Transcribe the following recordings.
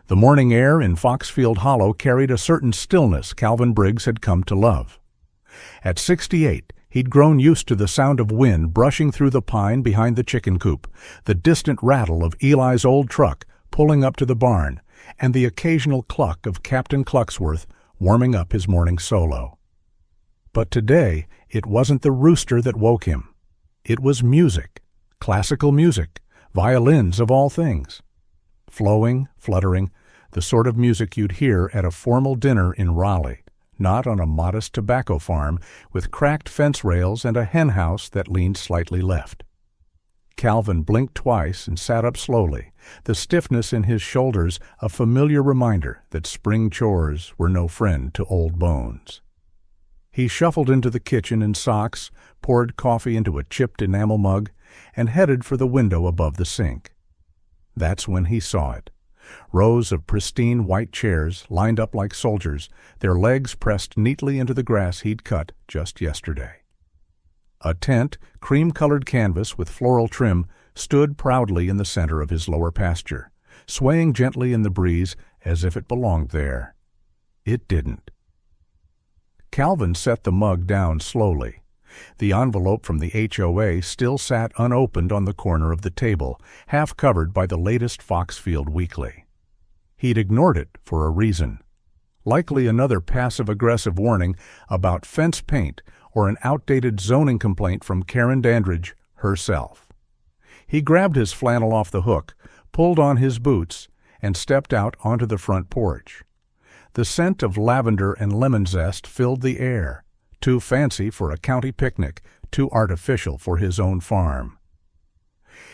The morning air in Foxfield Hollow carried a certain stillness Calvin Briggs had come to love. At 68, he'd grown used to the sound of wind brushing through the pine behind the chicken coop, the distant rattle of Eli's old truck pulling up to the barn, and the occasional cluck of Captain Clucksworth warming up his morning solo. But today, it wasn't the rooster that woke him. It was music, classical music, violins of all things. Flowing, fluttering, the sort of music you'd hear at a formal dinner in Raleigh, not on a modest tobacco farm with cracked fence rails and a hen house that leaned slightly left. Calvin blinked twice and sat up slowly, the stiffness in his shoulders a familiar reminder that spring chores were no friend to old bones. He shuffled into the kitchen in socks, poured coffee into a chipped enamel mug, and headed for the window above the sink. That's when he saw it. Rows of pristine white chairs lined up like soldiers, their legs pressed neatly into the grass he'd cut just yesterday. A tent, cream-colored canvas with floral trim, stood proudly in the center of his lower pasture, swaying gently in the breeze as if it belonged there. It didn't. Calvin set the mug down slowly. The envelope from the HOA still sat unopened on the corner of the table, half covered by the latest Foxfield Weekly. He'd ignored it for a reason. Likely another passive-aggressive warning about fence paint or an outdated zoning complaint from Karen Dandridge herself. He grabbed his flannel off the hook, pulled on his boots, and stepped out onto the front porch. The scent of lavender and lemon zest filled the air, too fancy for a county picnic, too artificial for his own farm.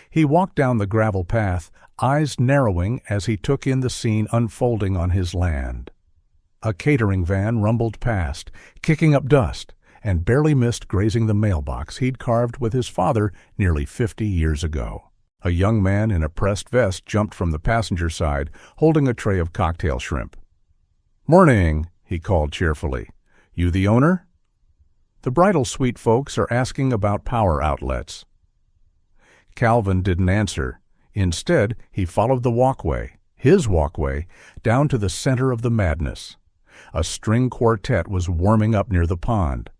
He walked down the gravel path, eyes narrowing as he took in the scene unfolding on his land. A catering van rumbled past, kicking up dust, and barely missed grazing the mailbox he'd carved with his father nearly 50 years ago. A young man in a pressed vest jumped from the passenger side, holding a tray of cocktail shrimp. "Morning," he called cheerfully. "You the owner?" "The bridal suite folks are asking about power outlets." Calvin didn't answer. Instead, he followed the walkway, his walkway, down to the center of the madness. A string quartet was warming up near the pond.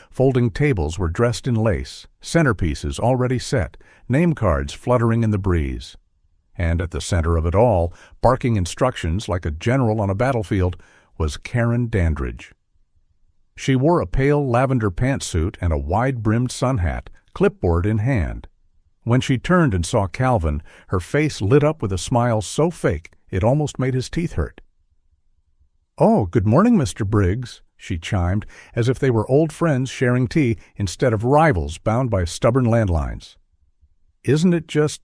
Folding tables were dressed in lace, centerpieces already set, name cards fluttering in the breeze. And at the center of it all, barking instructions like a general on a battlefield, was Karen Dandridge. She wore a pale lavender pantsuit and a wide-brimmed sun hat, clipboard in hand. When she turned and saw Calvin, her face lit up with a smile so fake it almost made his teeth hurt. "Oh, good morning, Mr. Briggs," she chimed, as if they were old friends sharing tea instead of rivals bound by stubborn landlines. "Isn't it just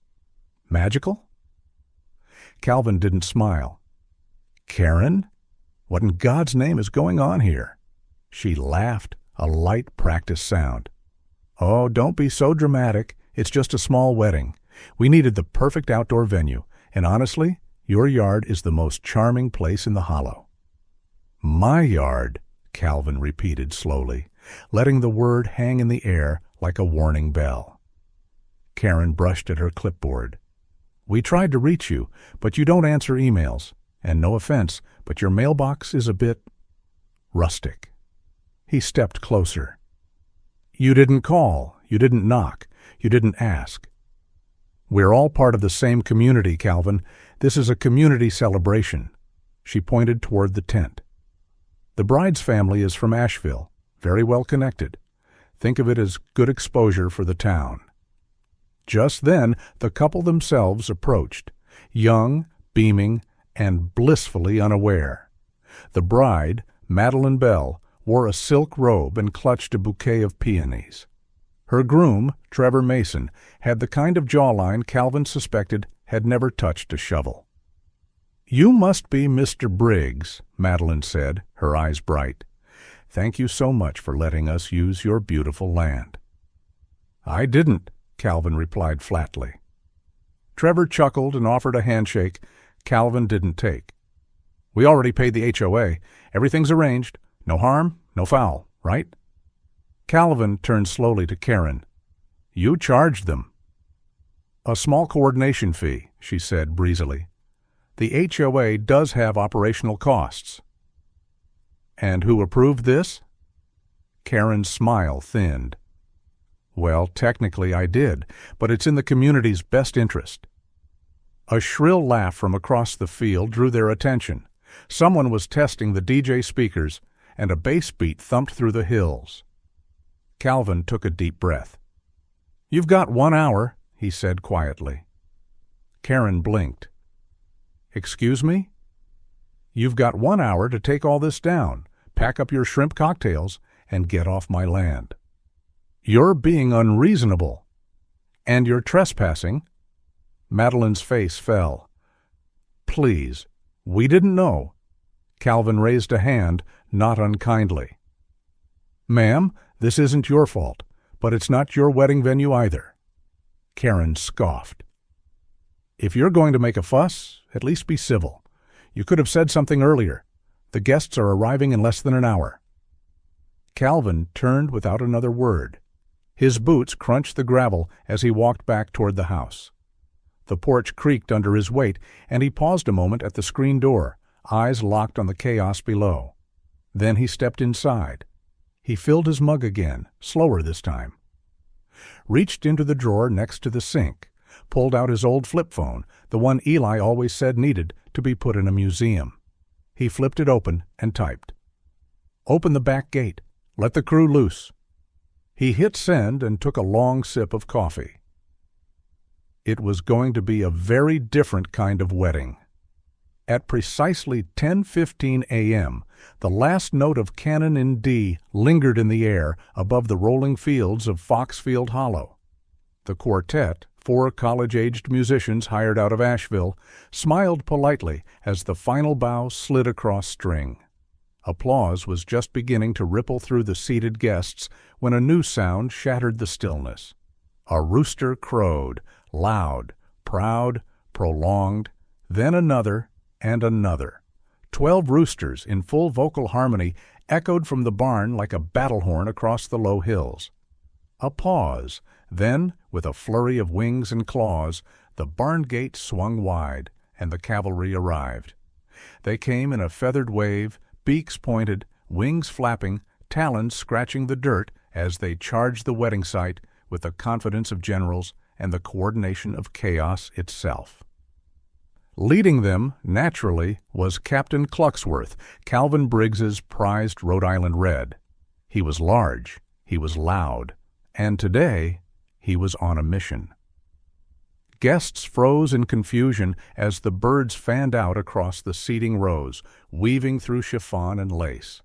magical?" Calvin didn't smile. "Karen? What in God's name is going on here?" She laughed, a light practice sound. "Oh, don't be so dramatic. It's just a small wedding. We needed the perfect outdoor venue, and honestly, your yard is the most charming place in the hollow." "My yard," Calvin repeated slowly, letting the word hang in the air like a warning bell. Karen brushed at her clipboard. "We tried to reach you, but you don't answer emails. And no offense, but your mailbox is a bit rustic." He stepped closer. "You didn't call. You didn't knock. You didn't ask. We're all part of the same community, Calvin. This is a community celebration." She pointed toward the tent. "The bride's family is from Asheville, very well connected. Think of it as good exposure for the town." Just then, the couple themselves approached, young, beaming, and blissfully unaware. The bride, Madeline Bell, wore a silk robe and clutched a bouquet of peonies. Her groom, Trevor Mason, had the kind of jawline Calvin suspected had never touched a shovel. "You must be Mr. Briggs," Madeline said, her eyes bright. "Thank you so much for letting us use your beautiful land." "I didn't," Calvin replied flatly. Trevor chuckled and offered a handshake Calvin didn't take. "We already paid the HOA. Everything's arranged. No harm, no foul, right?" Calvin turned slowly to Karen. "You charged them." "A small coordination fee," she said breezily. The HOA does have operational costs." "And who approved this?" Karen's smile thinned. "Well, technically I did, but it's in the community's best interest." A shrill laugh from across the field drew their attention. Someone was testing the DJ speakers, and a bass beat thumped through the hills. Calvin took a deep breath. "You've got 1 hour," he said quietly. Karen blinked. "Excuse me?" "You've got 1 hour to take all this down, pack up your shrimp cocktails, and get off my land." "You're being unreasonable." "And you're trespassing." Madeline's face fell. "Please, we didn't know." Calvin raised a hand, not unkindly. "Ma'am, this isn't your fault, but it's not your wedding venue either." Karen scoffed. "If you're going to make a fuss, at least be civil. You could have said something earlier. The guests are arriving in less than an hour." Calvin turned without another word. His boots crunched the gravel as he walked back toward the house. The porch creaked under his weight, and he paused a moment at the screen door, eyes locked on the chaos below. Then he stepped inside. He filled his mug again, slower this time. Reached into the drawer next to the sink, pulled out his old flip phone, the one Eli always said needed to be put in a museum. He flipped it open and typed. "Open the back gate. Let the crew loose." He hit send and took a long sip of coffee. It was going to be a very different kind of wedding. At precisely 10:15 a.m., the last note of Canon in D lingered in the air above the rolling fields of Foxfield Hollow. The quartet, 4 college-aged musicians hired out of Asheville, smiled politely as the final bow slid across string. Applause was just beginning to ripple through the seated guests when a new sound shattered the stillness. A rooster crowed, loud, proud, prolonged, then another and another. 12 roosters in full vocal harmony echoed from the barn like a battle horn across the low hills. A pause, then, with a flurry of wings and claws, the barn gate swung wide, and the cavalry arrived. They came in a feathered wave, beaks pointed, wings flapping, talons scratching the dirt as they charged the wedding site with the confidence of generals and the coordination of chaos itself. Leading them, naturally, was Captain Clucksworth, Calvin Briggs's prized Rhode Island Red. He was large, he was loud, and today he was on a mission. Guests froze in confusion as the birds fanned out across the seating rows, weaving through chiffon and lace.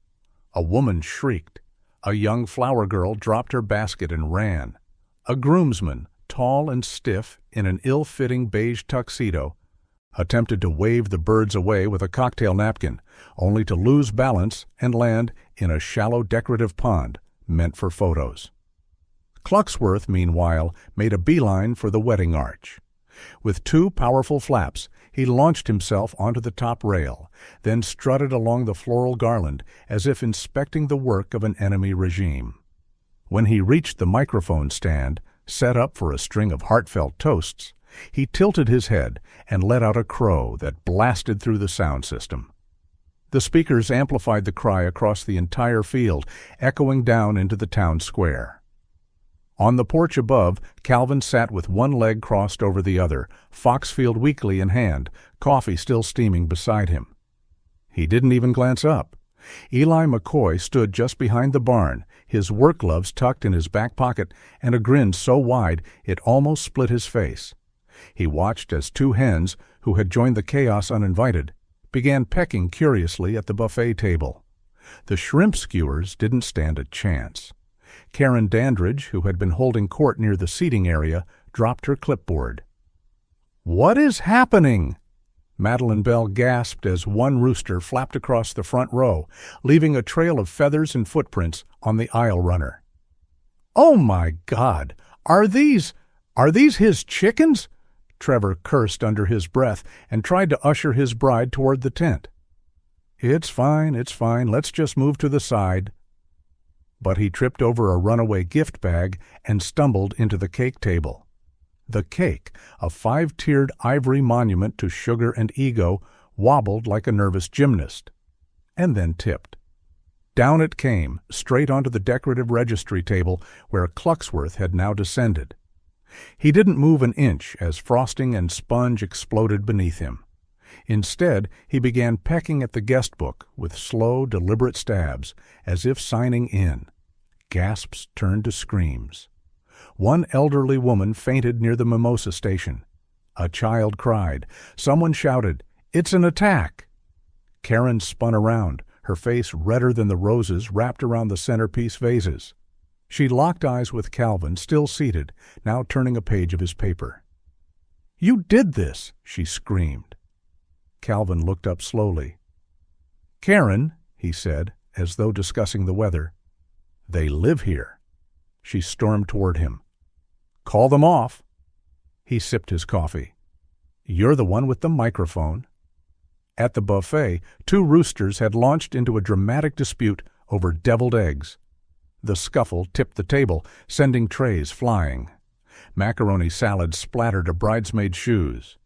A woman shrieked. A young flower girl dropped her basket and ran. A groomsman, tall and stiff in an ill-fitting beige tuxedo, attempted to wave the birds away with a cocktail napkin, only to lose balance and land in a shallow decorative pond meant for photos. Clucksworth, meanwhile, made a beeline for the wedding arch. With 2 powerful flaps, he launched himself onto the top rail, then strutted along the floral garland as if inspecting the work of an enemy regime. When he reached the microphone stand, set up for a string of heartfelt toasts, he tilted his head and let out a crow that blasted through the sound system. The speakers amplified the cry across the entire field, echoing down into the town square. On the porch above, Calvin sat with one leg crossed over the other, Foxfield Weekly in hand, coffee still steaming beside him. He didn't even glance up. Eli McCoy stood just behind the barn, his work gloves tucked in his back pocket and a grin so wide it almost split his face. He watched as 2 hens, who had joined the chaos uninvited, began pecking curiously at the buffet table. The shrimp skewers didn't stand a chance. Karen Dandridge, who had been holding court near the seating area, dropped her clipboard. "What is happening?" Madeline Bell gasped as one rooster flapped across the front row, leaving a trail of feathers and footprints on the aisle runner. "Oh my God! Are these his chickens?" Trevor cursed under his breath and tried to usher his bride toward the tent. It's fine, let's just move to the side." But he tripped over a runaway gift bag and stumbled into the cake table. The cake, a 5-tiered ivory monument to sugar and ego, wobbled like a nervous gymnast, and then tipped. Down it came, straight onto the decorative registry table where Cluxworth had now descended. He didn't move an inch as frosting and sponge exploded beneath him. Instead, he began pecking at the guest book with slow, deliberate stabs, as if signing in. Gasps turned to screams. One elderly woman fainted near the mimosa station. A child cried. Someone shouted, "It's an attack!" Karen spun around, her face redder than the roses wrapped around the centerpiece vases. She locked eyes with Calvin, still seated, now turning a page of his paper. "You did this!" she screamed. Calvin looked up slowly. "Karen," he said, as though discussing the weather, "they live here." She stormed toward him. "Call them off." He sipped his coffee. "You're the one with the microphone." At the buffet, 2 roosters had launched into a dramatic dispute over deviled eggs. The scuffle tipped the table, sending trays flying. Macaroni salad splattered a bridesmaid's shoes.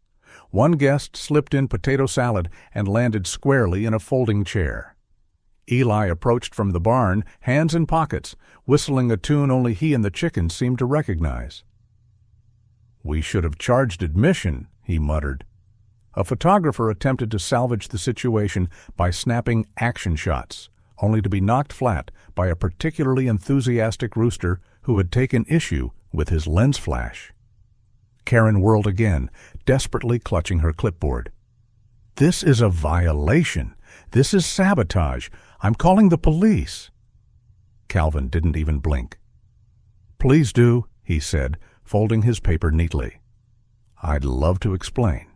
One guest slipped in potato salad and landed squarely in a folding chair. Eli approached from the barn, hands in pockets, whistling a tune only he and the chickens seemed to recognize. "We should have charged admission," he muttered. A photographer attempted to salvage the situation by snapping action shots, only to be knocked flat by a particularly enthusiastic rooster who had taken issue with his lens flash. Karen whirled again, desperately clutching her clipboard. "This is a violation. This is sabotage. I'm calling the police." Calvin didn't even blink. "Please do," he said, folding his paper neatly. "I'd love to explain."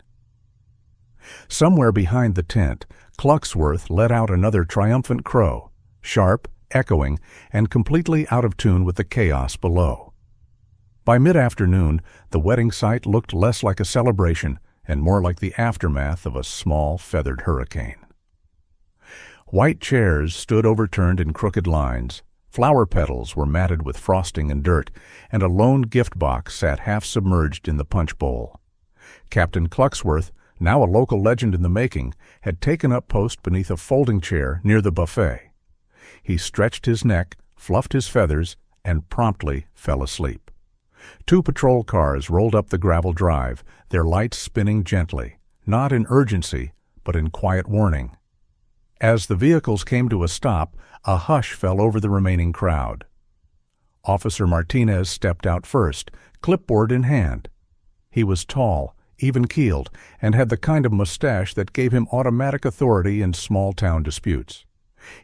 Somewhere behind the tent, Cluxworth let out another triumphant crow, sharp, echoing, and completely out of tune with the chaos below. By mid-afternoon, the wedding site looked less like a celebration and more like the aftermath of a small, feathered hurricane. White chairs stood overturned in crooked lines, flower petals were matted with frosting and dirt, and a lone gift box sat half-submerged in the punch bowl. Captain Cluxworth, now a local legend in the making, had taken up post beneath a folding chair near the buffet. He stretched his neck, fluffed his feathers, and promptly fell asleep. 2 patrol cars rolled up the gravel drive, their lights spinning gently, not in urgency, but in quiet warning. As the vehicles came to a stop, a hush fell over the remaining crowd. Officer Martinez stepped out first, clipboard in hand. He was tall, even-keeled, and had the kind of mustache that gave him automatic authority in small-town disputes.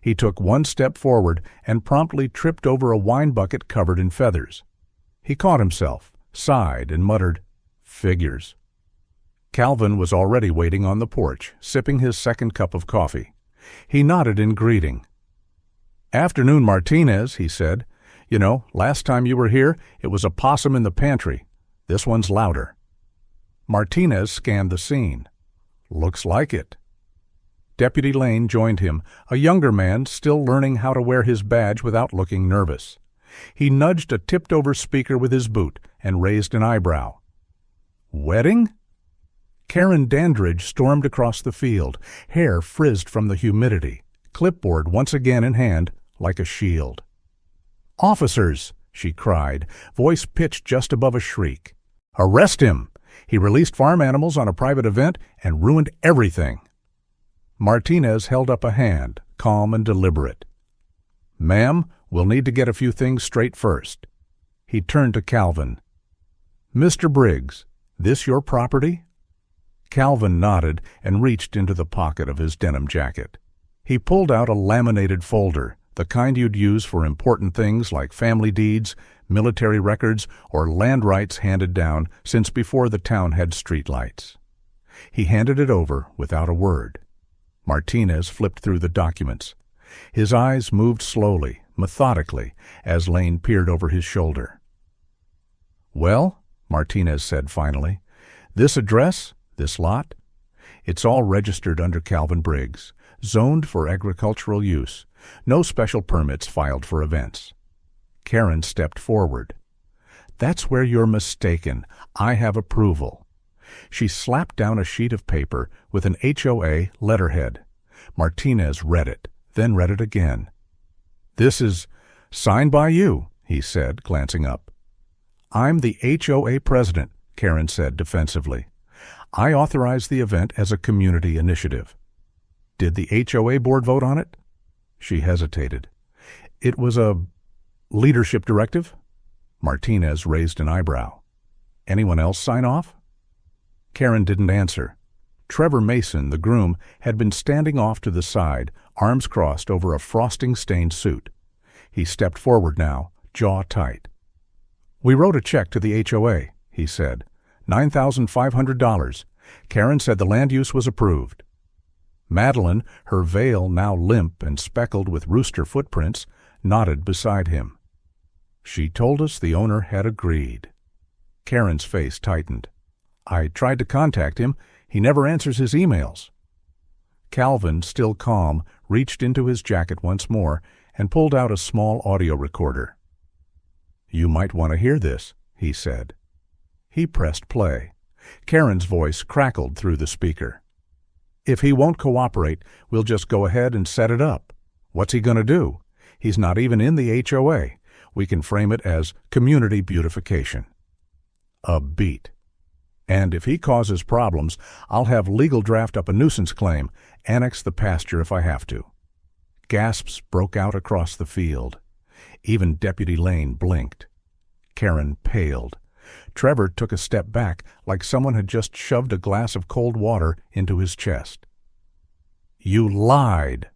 He took 1 step forward and promptly tripped over a wine bucket covered in feathers. He caught himself, sighed, and muttered, "Figures." Calvin was already waiting on the porch, sipping his second cup of coffee. He nodded in greeting. "Afternoon, Martinez," he said. "You know, last time you were here, it was a possum in the pantry. This one's louder." Martinez scanned the scene. "Looks like it." Deputy Lane joined him, a younger man still learning how to wear his badge without looking nervous. He nudged a tipped-over speaker with his boot and raised an eyebrow. "Wedding?" Karen Dandridge stormed across the field, hair frizzed from the humidity, clipboard once again in hand like a shield. "Officers!" she cried, voice pitched just above a shriek. "Arrest him! He released farm animals on a private event and ruined everything." Martinez held up a hand, calm and deliberate. "Ma'am, we'll need to get a few things straight first." He turned to Calvin. "Mr. Briggs, this your property?" Calvin nodded and reached into the pocket of his denim jacket. He pulled out a laminated folder, the kind you'd use for important things like family deeds, military records, or land rights handed down since before the town had streetlights. He handed it over without a word. Martinez flipped through the documents. His eyes moved slowly, methodically, as Lane peered over his shoulder. "Well," Martinez said finally, "this address, this lot, it's all registered under Calvin Briggs, zoned for agricultural use, no special permits filed for events." Karen stepped forward. That's where you're mistaken. I have approval." She slapped down a sheet of paper with an HOA letterhead. Martinez read it, then read it again. "This is signed by you," he said, glancing up. "I'm the HOA president," Karen said defensively. "I authorized the event as a community initiative." "Did the HOA board vote on it?" She hesitated. "It was a leadership directive?" Martinez raised an eyebrow. "Anyone else sign off?" Karen didn't answer. Trevor Mason, the groom, had been standing off to the side, arms crossed over a frosting-stained suit. He stepped forward now, jaw tight. "We wrote a check to the HOA," he said. $9,500. Karen said the land use was approved. Madeline, her veil now limp and speckled with rooster footprints, nodded beside him. "She told us the owner had agreed." Karen's face tightened. "I tried to contact him. He never answers his emails." Calvin, still calm, reached into his jacket once more and pulled out a small audio recorder. "You might want to hear this," he said. He pressed play. Karen's voice crackled through the speaker. "If he won't cooperate, we'll just go ahead and set it up. What's he going to do? He's not even in the HOA. We can frame it as community beautification." A beat. "And if he causes problems, I'll have legal draft up a nuisance claim, annex the pasture if I have to." Gasps broke out across the field. Even Deputy Lane blinked. Karen paled. Trevor took a step back like someone had just shoved a glass of cold water into his chest. "You lied!"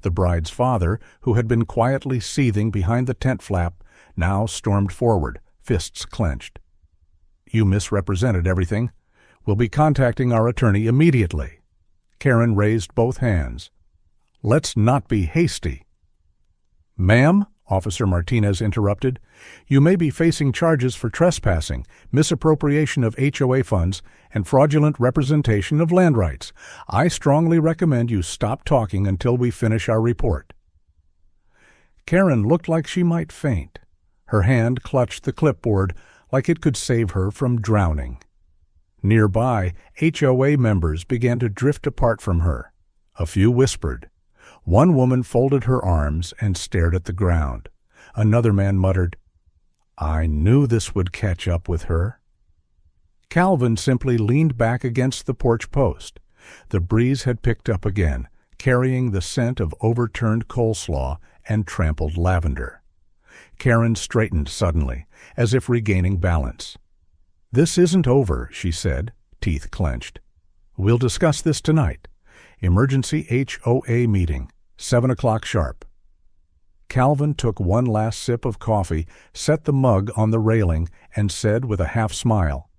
The bride's father, who had been quietly seething behind the tent flap, now stormed forward, fists clenched. "You misrepresented everything. We'll be contacting our attorney immediately." Karen raised both hands. "Let's not be hasty." "Ma'am," Officer Martinez interrupted, "you may be facing charges for trespassing, misappropriation of HOA funds, and fraudulent representation of land rights. I strongly recommend you stop talking until we finish our report." Karen looked like she might faint. Her hand clutched the clipboard like it could save her from drowning. Nearby, HOA members began to drift apart from her. A few whispered. One woman folded her arms and stared at the ground. Another man muttered, "I knew this would catch up with her." Calvin simply leaned back against the porch post. The breeze had picked up again, carrying the scent of overturned coleslaw and trampled lavender. Karen straightened suddenly, as if regaining balance. "This isn't over," she said, teeth clenched. "We'll discuss this tonight. Emergency HOA meeting, 7 o'clock sharp." Calvin took one last sip of coffee, set the mug on the railing, and said with a half smile,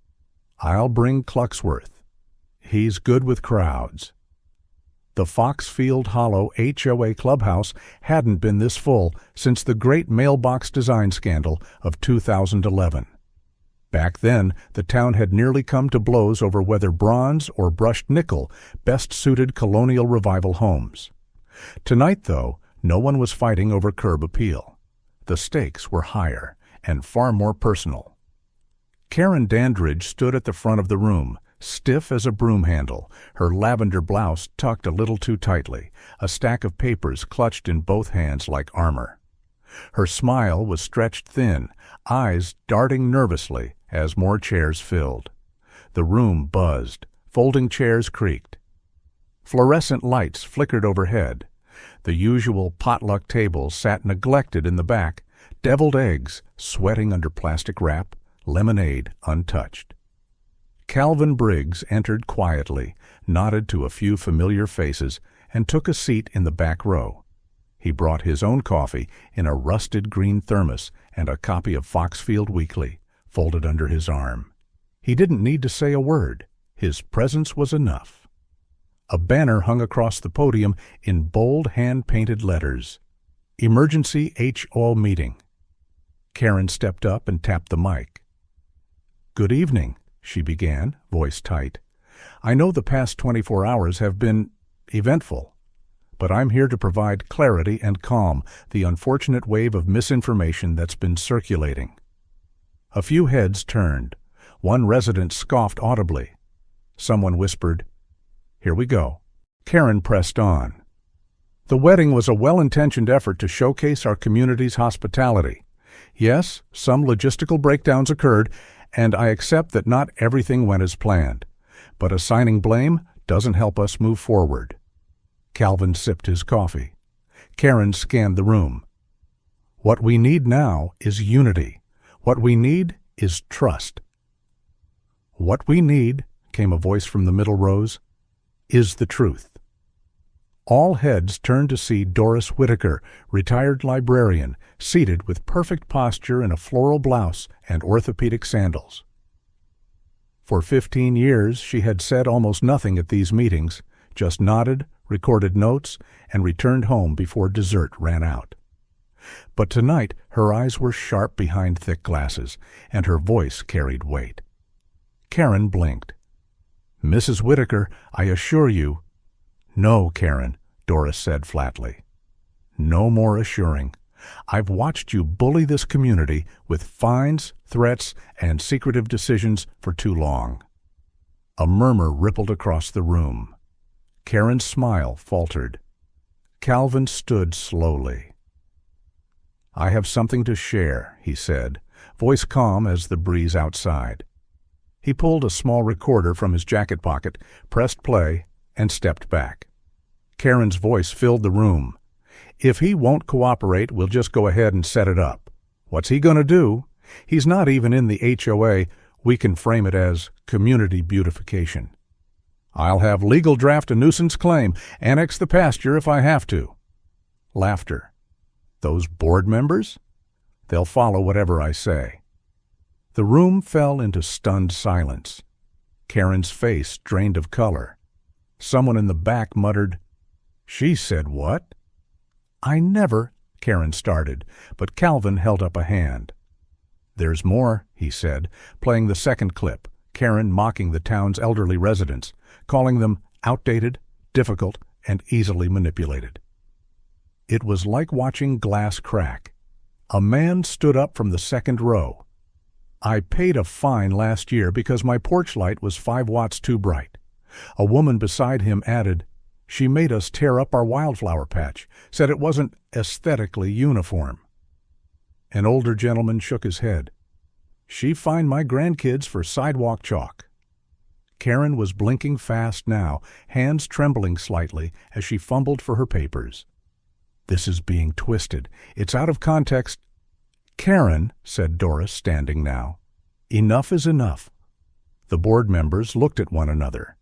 "I'll bring Clucksworth. He's good with crowds." The Foxfield Hollow HOA clubhouse hadn't been this full since the great mailbox design scandal of 2011. Back then, the town had nearly come to blows over whether bronze or brushed nickel best suited colonial revival homes. Tonight, though, no one was fighting over curb appeal. The stakes were higher and far more personal. Karen Dandridge stood at the front of the room, stiff as a broom handle, her lavender blouse tucked a little too tightly, a stack of papers clutched in both hands like armor. Her smile was stretched thin, eyes darting nervously as more chairs filled. The room buzzed, folding chairs creaked. Fluorescent lights flickered overhead. The usual potluck table sat neglected in the back, deviled eggs sweating under plastic wrap, lemonade untouched. Calvin Briggs entered quietly, nodded to a few familiar faces, and took a seat in the back row. He brought his own coffee in a rusted green thermos and a copy of Foxfield Weekly, folded under his arm. He didn't need to say a word. His presence was enough. A banner hung across the podium in bold hand-painted letters. Emergency HO meeting. Karen stepped up and tapped the mic. "Good evening," she began, voice tight. "I know the past 24 hours have been eventful, but I'm here to provide clarity and calm the unfortunate wave of misinformation that's been circulating." A few heads turned. One resident scoffed audibly. Someone whispered, "Here we go." Karen pressed on. The wedding was a well-intentioned effort to showcase our community's hospitality. Yes, some logistical breakdowns occurred, and I accept that not everything went as planned. But assigning blame doesn't help us move forward. Calvin sipped his coffee. Karen scanned the room. What we need now is unity. What we need is trust. What we need, came a voice from the middle rows, is the truth. All heads turned to see Doris Whitaker, retired librarian, seated with perfect posture in a floral blouse and orthopedic sandals. For 15 years she had said almost nothing at these meetings, just nodded, recorded notes, and returned home before dessert ran out. But tonight her eyes were sharp behind thick glasses, and her voice carried weight. Karen blinked. "Mrs. Whitaker, I assure you—" "No, Karen," Doris said flatly. "No more assuring. I've watched you bully this community with fines, threats, and secretive decisions for too long." A murmur rippled across the room. Karen's smile faltered. Calvin stood slowly. "I have something to share," he said, voice calm as the breeze outside. He pulled a small recorder from his jacket pocket, pressed play, and stepped back. Karen's voice filled the room. "If he won't cooperate, we'll just go ahead and set it up. What's he going to do? He's not even in the HOA. We can frame it as community beautification. I'll have legal draft a nuisance claim, annex the pasture if I have to." Laughter. "Those board members? They'll follow whatever I say." The room fell into stunned silence. Karen's face drained of color. Someone in the back muttered, "She said what?" "I never—" Karen started, but Calvin held up a hand. "There's more," he said, playing the second clip, Karen mocking the town's elderly residents, calling them outdated, difficult, and easily manipulated. It was like watching glass crack. A man stood up from the second row. "I paid a fine last year because my porch light was 5 watts too bright." A woman beside him added, "She made us tear up our wildflower patch, said it wasn't aesthetically uniform." An older gentleman shook his head. "She fined my grandkids for sidewalk chalk." Karen was blinking fast now, hands trembling slightly as she fumbled for her papers. "This is being twisted. It's out of context." "Karen," said Doris, standing now, "enough is enough." The board members looked at one another.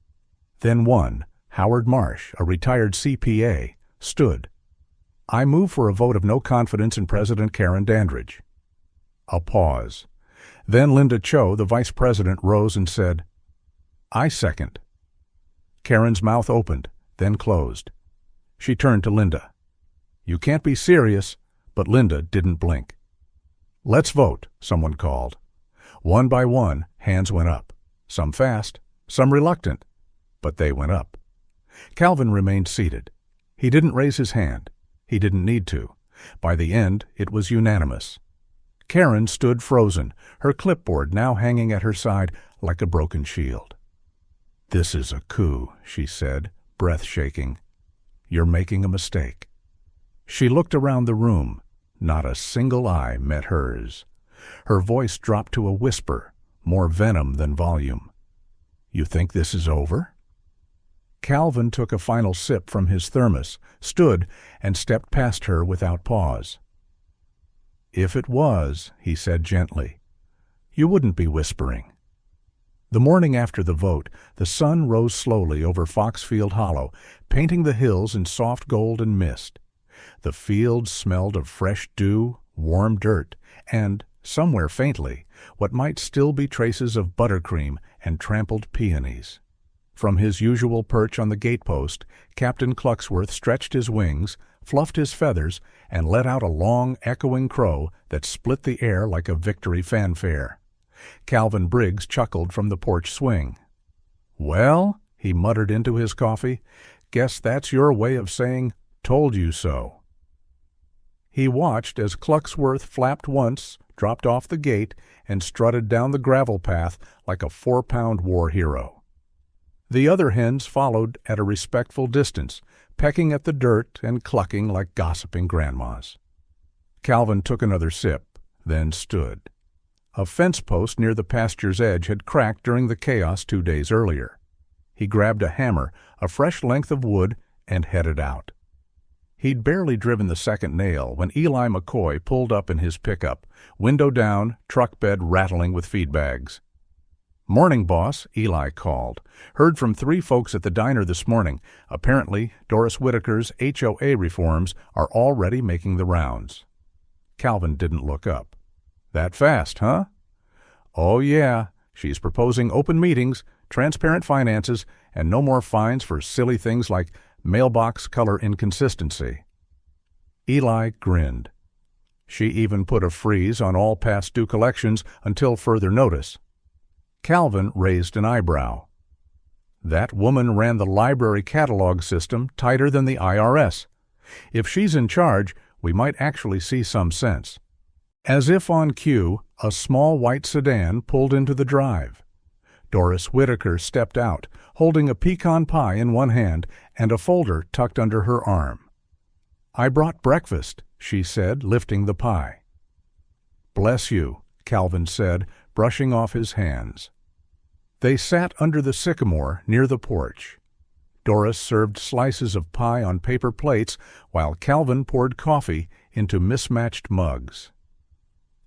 Then one, Howard Marsh, a retired CPA, stood. "I move for a vote of no confidence in President Karen Dandridge." A pause. Then Linda Cho, the vice president, rose and said, "I second." Karen's mouth opened, then closed. She turned to Linda. "You can't be serious," but Linda didn't blink. "Let's vote," someone called. One by one, hands went up. Some fast, some reluctant, but they went up. Calvin remained seated. He didn't raise his hand. He didn't need to. By the end, it was unanimous. Karen stood frozen, her clipboard now hanging at her side like a broken shield. "This is a coup," she said, breath shaking. "You're making a mistake." She looked around the room. Not a single eye met hers. Her voice dropped to a whisper, more venom than volume. "You think this is over?" Calvin took a final sip from his thermos, stood, and stepped past her without pause. "If it was," he said gently, "you wouldn't be whispering." The morning after the vote, the sun rose slowly over Foxfield Hollow, painting the hills in soft gold and mist. The fields smelled of fresh dew, warm dirt, and, somewhere faintly, what might still be traces of buttercream and trampled peonies. From his usual perch on the gatepost, Captain Clucksworth stretched his wings, fluffed his feathers, and let out a long, echoing crow that split the air like a victory fanfare. Calvin Briggs chuckled from the porch swing. "Well," he muttered into his coffee, "guess that's your way of saying, 'told you so.'" He watched as Cluxworth flapped once, dropped off the gate, and strutted down the gravel path like a 4-pound war hero. The other hens followed at a respectful distance, pecking at the dirt and clucking like gossiping grandmas. Calvin took another sip, then stood. A fence post near the pasture's edge had cracked during the chaos 2 days earlier. He grabbed a hammer, a fresh length of wood, and headed out. He'd barely driven the second nail when Eli McCoy pulled up in his pickup, window down, truck bed rattling with feed bags. "Morning, boss," Eli called. "Heard from 3 folks at the diner this morning. Apparently, Doris Whitaker's HOA reforms are already making the rounds." Calvin didn't look up. "That fast, huh?" "Oh, yeah. She's proposing open meetings, transparent finances, and no more fines for silly things like mailbox color inconsistency." Eli grinned. She even put a freeze on all past due collections until further notice. Calvin raised an eyebrow. That woman ran the library catalog system tighter than the IRS. If she's in charge, we might actually see some sense. As if on cue, a small white sedan pulled into the drive. Doris Whitaker stepped out, holding a pecan pie in one hand and a folder tucked under her arm. "I brought breakfast," she said, lifting the pie. "Bless you," Calvin said, brushing off his hands. They sat under the sycamore near the porch. Doris served slices of pie on paper plates while Calvin poured coffee into mismatched mugs.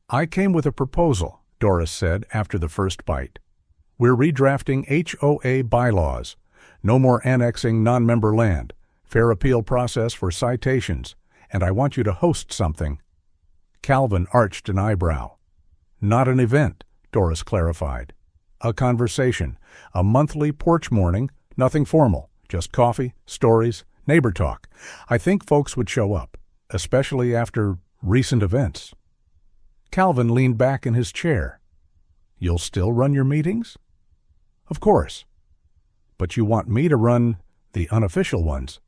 "I came with a proposal," Doris said after the first bite. "We're redrafting HOA bylaws. No more annexing non-member land. Fair appeal process for citations. And I want you to host something." Calvin arched an eyebrow. "Not an event," Doris clarified. "A conversation. A monthly porch morning. Nothing formal. Just coffee, stories, neighbor talk. I think folks would show up, especially after recent events." Calvin leaned back in his chair. "You'll still run your meetings?" "Of course." "But you want me to run the unofficial ones?"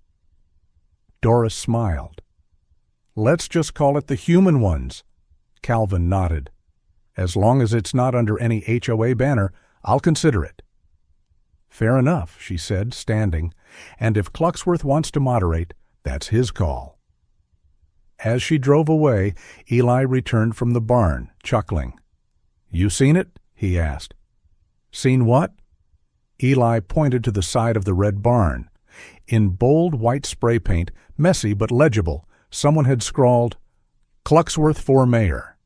Doris smiled. "Let's just call it the human ones." Calvin nodded. "As long as it's not under any HOA banner, I'll consider it." "Fair enough," she said, standing, "and if Cluxworth wants to moderate, that's his call." As she drove away, Eli returned from the barn, chuckling. "You seen it?" he asked. "Seen what?" Eli pointed to the side of the red barn. In bold white spray paint, messy but legible, someone had scrawled, "Cluxworth for mayor."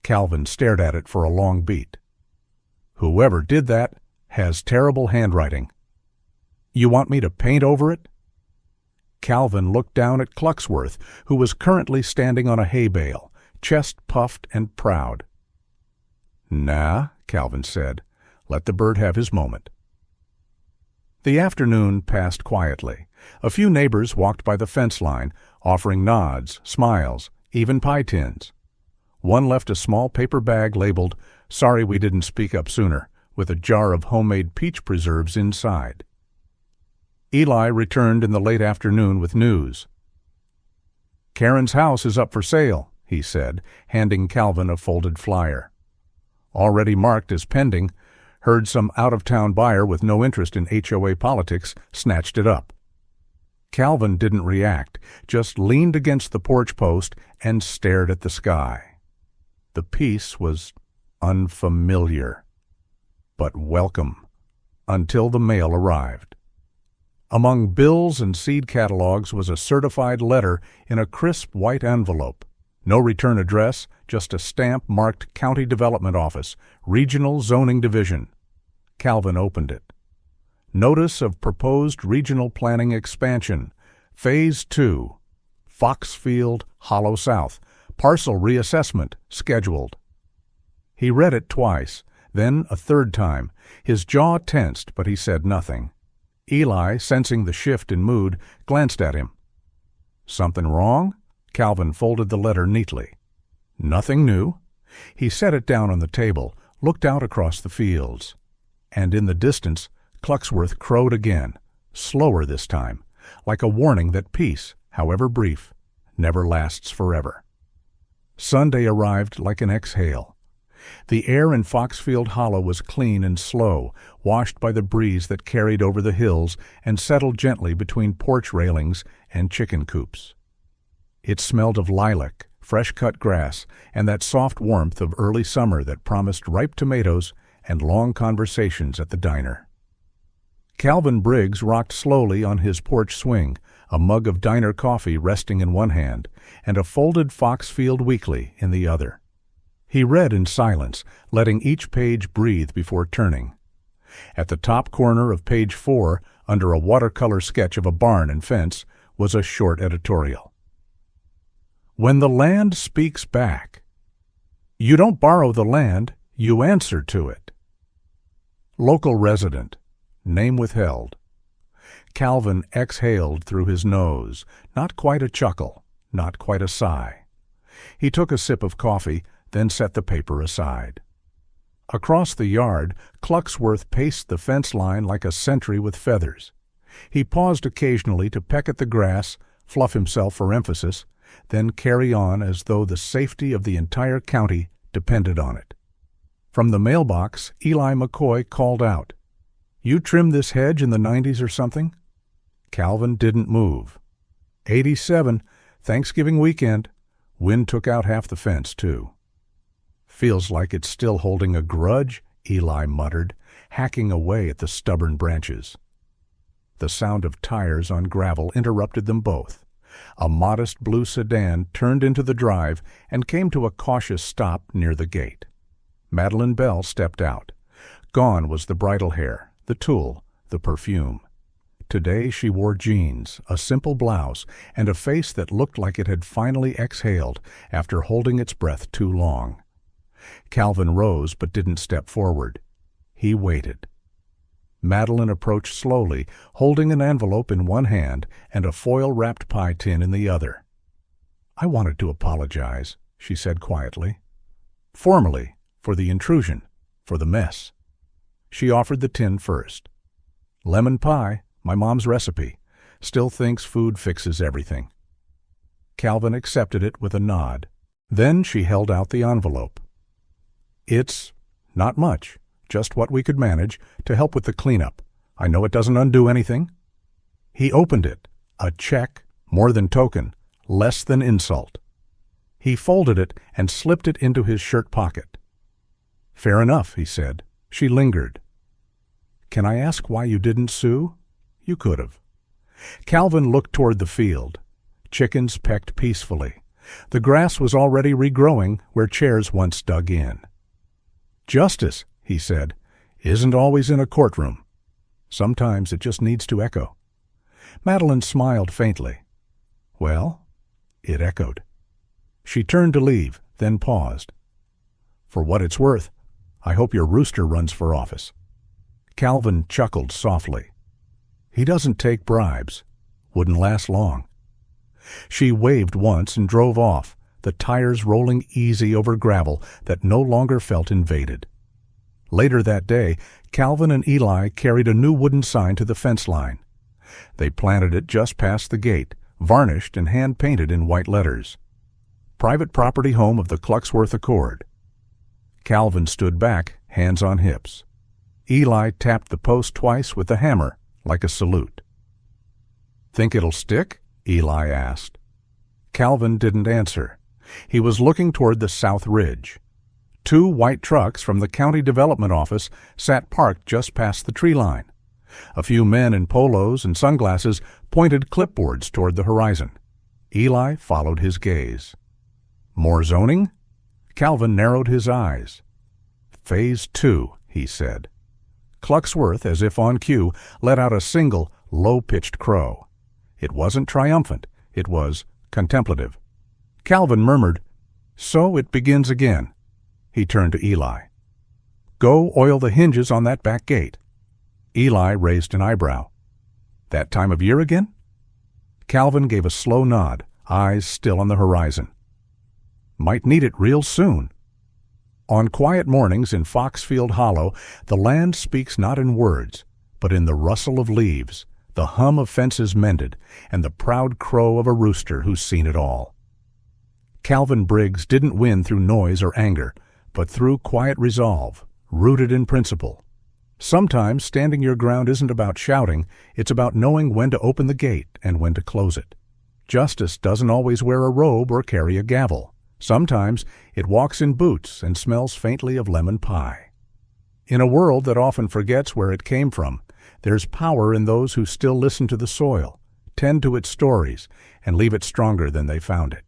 Calvin stared at it for a long beat. "Whoever did that has terrible handwriting." "You want me to paint over it?" Calvin looked down at Cluxworth, who was currently standing on a hay bale, chest puffed and proud. "Nah," Calvin said. "Let the bird have his moment." The afternoon passed quietly. A few neighbors walked by the fence line, offering nods, smiles, even pie tins. One left a small paper bag labeled, "Sorry we didn't speak up sooner," with a jar of homemade peach preserves inside. Eli returned in the late afternoon with news. "Karen's house is up for sale," he said, handing Calvin a folded flyer. "Already marked as pending. Heard some out-of-town buyer with no interest in HOA politics snatched it up." Calvin didn't react, just leaned against the porch post and stared at the sky. The peace was unfamiliar, but welcome, until the mail arrived. Among bills and seed catalogs was a certified letter in a crisp white envelope. No return address, just a stamp marked County Development Office, Regional Zoning Division. Calvin opened it. Notice of proposed regional planning expansion. Phase 2. Foxfield, Hollow South. Parcel reassessment scheduled. He read it twice, then a third time. His jaw tensed, but he said nothing. Eli, sensing the shift in mood, glanced at him. "Something wrong?" Calvin folded the letter neatly. "Nothing new." He set it down on the table, looked out across the fields. And in the distance, Cluxworth crowed again, slower this time, like a warning that peace, however brief, never lasts forever. Sunday arrived like an exhale. The air in Foxfield Hollow was clean and slow, washed by the breeze that carried over the hills and settled gently between porch railings and chicken coops. It smelled of lilac, fresh-cut grass, and that soft warmth of early summer that promised ripe tomatoes and long conversations at the diner. Calvin Briggs rocked slowly on his porch swing, a mug of diner coffee resting in one hand and a folded Foxfield Weekly in the other. He read in silence, letting each page breathe before turning. At the top corner of page 4, under a watercolor sketch of a barn and fence, was a short editorial. When the land speaks back. You don't borrow the land, you answer to it. Local resident. Name withheld. Calvin exhaled through his nose, not quite a chuckle, not quite a sigh. He took a sip of coffee, then set the paper aside. Across the yard, Cluxworth paced the fence line like a sentry with feathers. He paused occasionally to peck at the grass, fluff himself for emphasis, then carry on as though the safety of the entire county depended on it. From the mailbox, Eli McCoy called out, "You trimmed this hedge in the 90s or something?" Calvin didn't move. 87, Thanksgiving weekend. Wind took out half the fence, too. Feels like it's still holding a grudge, Eli muttered, hacking away at the stubborn branches. The sound of tires on gravel interrupted them both. A modest blue sedan turned into the drive and came to a cautious stop near the gate. Madeline Bell stepped out. Gone was the bridal hair, the tulle, the perfume. Today she wore jeans, a simple blouse, and a face that looked like it had finally exhaled after holding its breath too long. Calvin rose but didn't step forward. He waited. Madeline approached slowly, holding an envelope in one hand and a foil-wrapped pie tin in the other. "I wanted to apologize," she said quietly. "Formally, for the intrusion, for the mess." She offered the tin first. "Lemon pie, my mom's recipe. Still thinks food fixes everything." Calvin accepted it with a nod. Then she held out the envelope. "It's not much, just what we could manage to help with the cleanup. I know it doesn't undo anything." He opened it. A check, more than token, less than insult. He folded it and slipped it into his shirt pocket. "Fair enough," he said. She lingered. "Can I ask why you didn't sue? You could have." Calvin looked toward the field. Chickens pecked peacefully. The grass was already regrowing where chairs once dug in. "Justice," he said, "isn't always in a courtroom. Sometimes it just needs to echo." Madeline smiled faintly. "Well?" It echoed. She turned to leave, then paused. "For what it's worth, I hope your rooster runs for office." Calvin chuckled softly. "He doesn't take bribes. Wouldn't last long." She waved once and drove off, the tires rolling easy over gravel that no longer felt invaded. Later that day, Calvin and Eli carried a new wooden sign to the fence line. They planted it just past the gate, varnished and hand-painted in white letters. "Private property home of the Cluxworth Accord." Calvin stood back, hands on hips. Eli tapped the post twice with the hammer, like a salute. "Think it'll stick?" Eli asked. Calvin didn't answer. He was looking toward the south ridge. 2 white trucks from the county development office sat parked just past the tree line. A few men in polos and sunglasses pointed clipboards toward the horizon. Eli followed his gaze. "More zoning?" Calvin narrowed his eyes. "Phase 2, he said. Cluxworth, as if on cue, let out a single, low-pitched crow. It wasn't triumphant. It was contemplative. Calvin murmured, "So it begins again." He turned to Eli. "Go oil the hinges on that back gate." Eli raised an eyebrow. "That time of year again?" Calvin gave a slow nod, eyes still on the horizon. "Might need it real soon." On quiet mornings in Foxfield Hollow, the land speaks not in words, but in the rustle of leaves, the hum of fences mended, and the proud crow of a rooster who's seen it all. Calvin Briggs didn't win through noise or anger, but through quiet resolve, rooted in principle. Sometimes standing your ground isn't about shouting, it's about knowing when to open the gate and when to close it. Justice doesn't always wear a robe or carry a gavel. Sometimes it walks in boots and smells faintly of lemon pie. In a world that often forgets where it came from, there's power in those who still listen to the soil, tend to its stories, and leave it stronger than they found it.